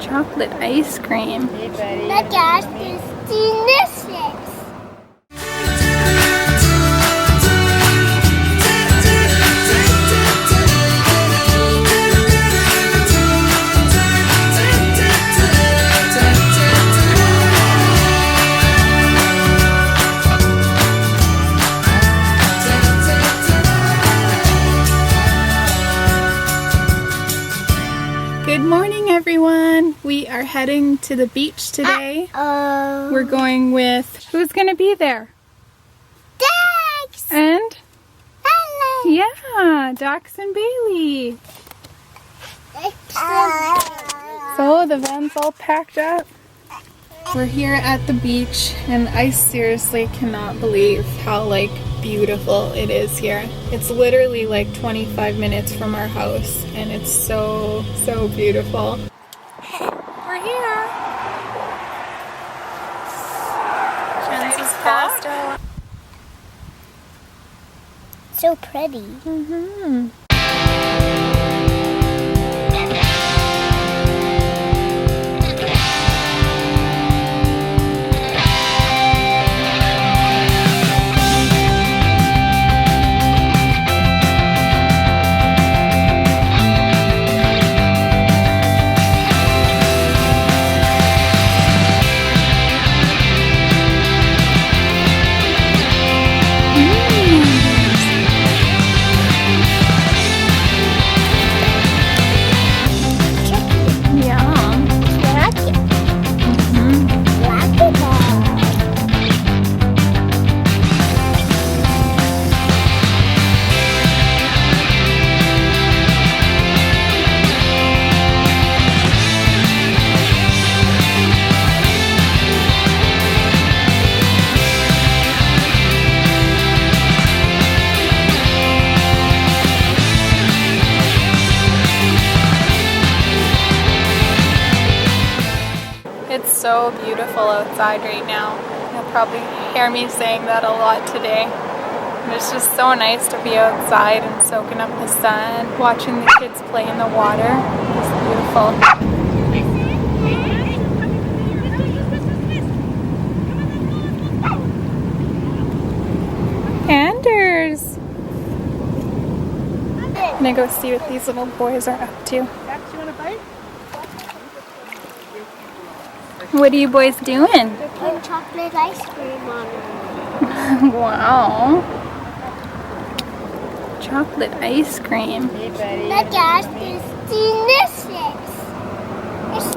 chocolate ice cream. Hey, buddy. Look at this delicious. Good morning, everyone. We are heading to the beach today. We're going with, who's gonna be there? Dax! And? Hello! Yeah, Dax and Bailey. So the van's all packed up. We're here at the beach and I seriously cannot believe how beautiful it is here. It's literally 25 minutes from our house and it's so beautiful. We're here. Jen's pastel. So pretty. Mm-hmm. It's so beautiful outside right now. You'll probably hear me saying that a lot today. And it's just so nice to be outside and soaking up the sun, watching the kids play in the water. It's beautiful. Anders! I'm gonna go see what these little boys are up to. Dax, you want a bite? What are you boys doing? They're putting chocolate ice cream on it. Wow. Chocolate ice cream. Hey, buddy. Look at this delicious. It's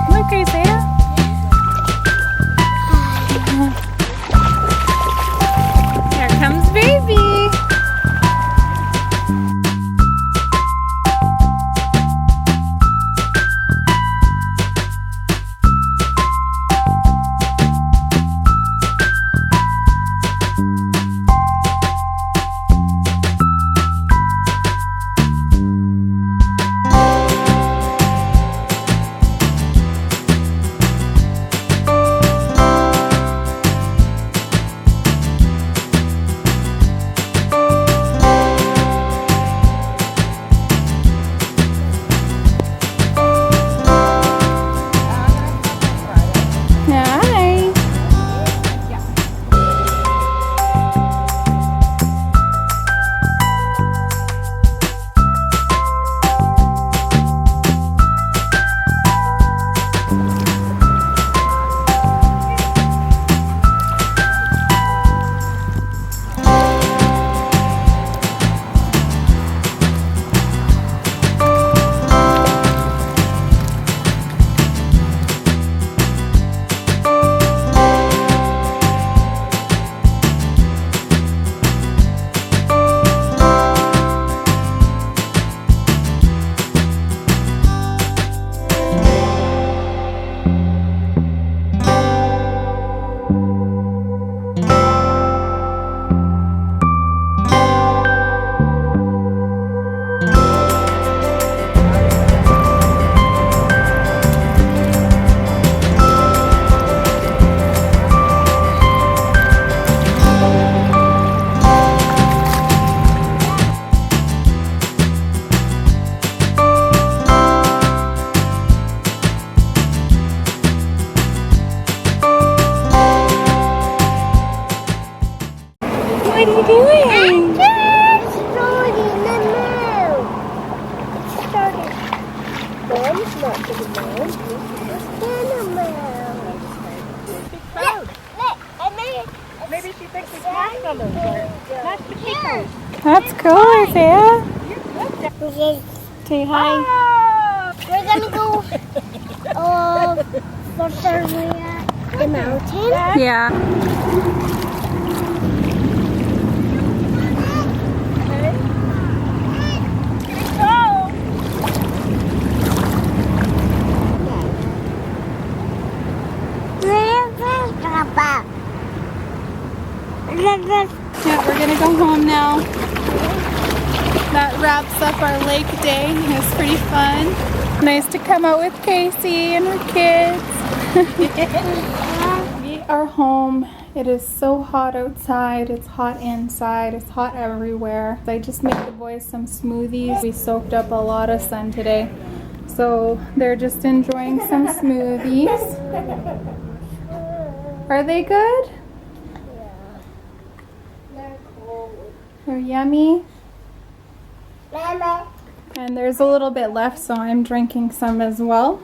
Look, Isaiah. Here comes baby. That's cool, Isaiah. Okay. Say hi. We're gonna go further the mountain. Yeah. Yeah, we're gonna go home now. That wraps up our lake day. It was pretty fun. Nice to come out with Casey and her kids. We are home. It is so hot outside. It's hot inside. It's hot everywhere. I just made the boys some smoothies. We soaked up a lot of sun today. So they're just enjoying some smoothies. Are they good? They're cold. They're yummy. Mama. And there's a little bit left, so I'm drinking some as well.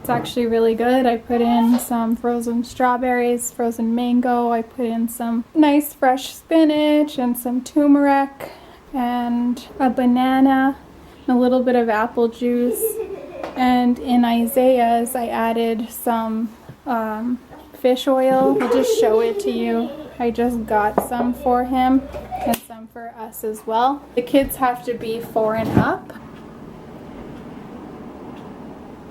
It's actually really good. I put in some frozen strawberries, frozen mango. I put in some nice fresh spinach and some turmeric and a banana and a little bit of apple juice. And in Isaiah's, I added some fish oil. I'll just show it to you. I just got some for him and some for us as well. The kids have to be 4 and up.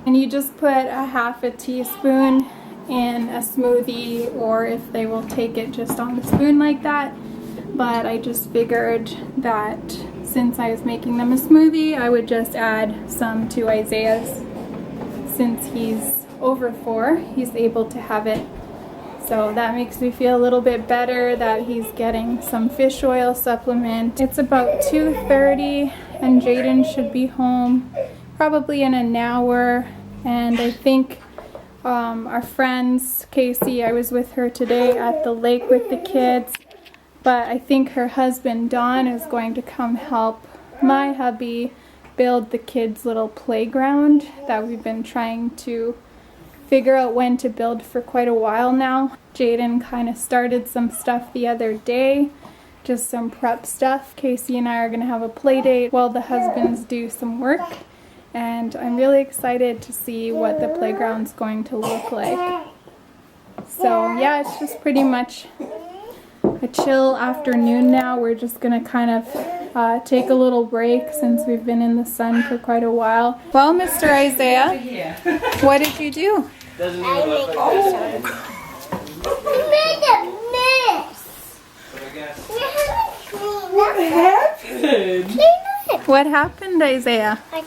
And you just put a half a teaspoon in a smoothie, or if they will take it just on the spoon like that. But I just figured that since I was making them a smoothie, I would just add some to Isaiah's. Since he's over 4, he's able to have it. So that makes me feel a little bit better that he's getting some fish oil supplement. It's about 2:30 and Jayden should be home probably in an hour. And I think our friends, Casey, I was with her today at the lake with the kids, but I think her husband Donn is going to come help my hubby build the kids' little playground that we've been trying to figure out when to build for quite a while now. Jayden kind of started some stuff the other day, just some prep stuff. Casey and I are going to have a play date while the husbands do some work. And I'm really excited to see what the playground's going to look like. So yeah, it's just pretty much a chill afternoon now. We're just going to kind of take a little break since we've been in the sun for quite a while. Well, Mr. Isaiah, what did you do? We made a mess. What happened? What happened, Isaiah? I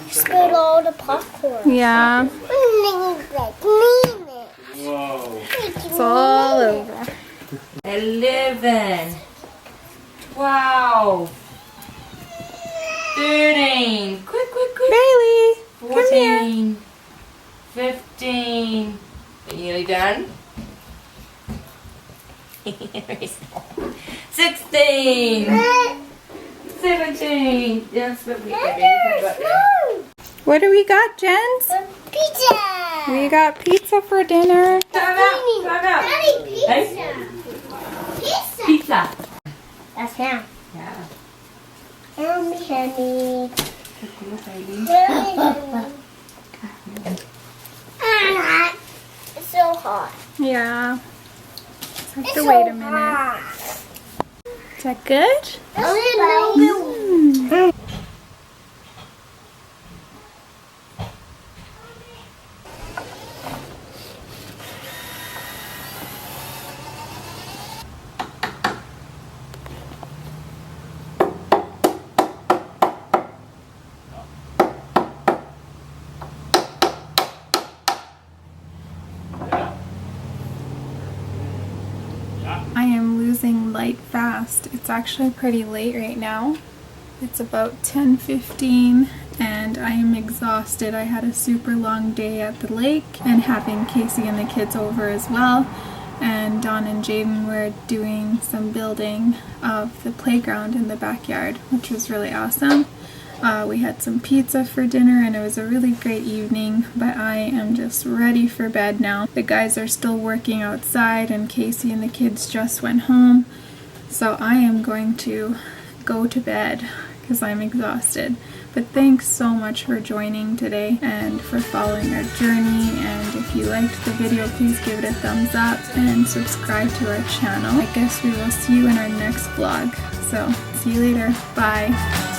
spilled all the popcorn. Yeah, Whoa. it's all over. 11. Wow. 13. Quick. Bailey, come here. 14. 15. Are you nearly done? 16. 17. Yes, but we got there. What do we got, Jens? Pizza. We got pizza for dinner. Time out. Daddy, pizza. Hey? Pizza. Pizza. That's him. Yeah. Honey. It's so hot. Yeah. Just have to wait a minute. Is that good? I am losing light fast. It's actually pretty late right now. It's about 10:15 and I am exhausted. I had a super long day at the lake and having Casey and the kids over as well. And Donn and Jayden were doing some building of the playground in the backyard, which was really awesome. We had some pizza for dinner and it was a really great evening, but I am just ready for bed now. The guys are still working outside and Casey and the kids just went home. So I am going to go to bed because I'm exhausted. But thanks so much for joining today and for following our journey. And if you liked the video, please give it a thumbs up and subscribe to our channel. I guess we will see you in our next vlog. So see you later. Bye.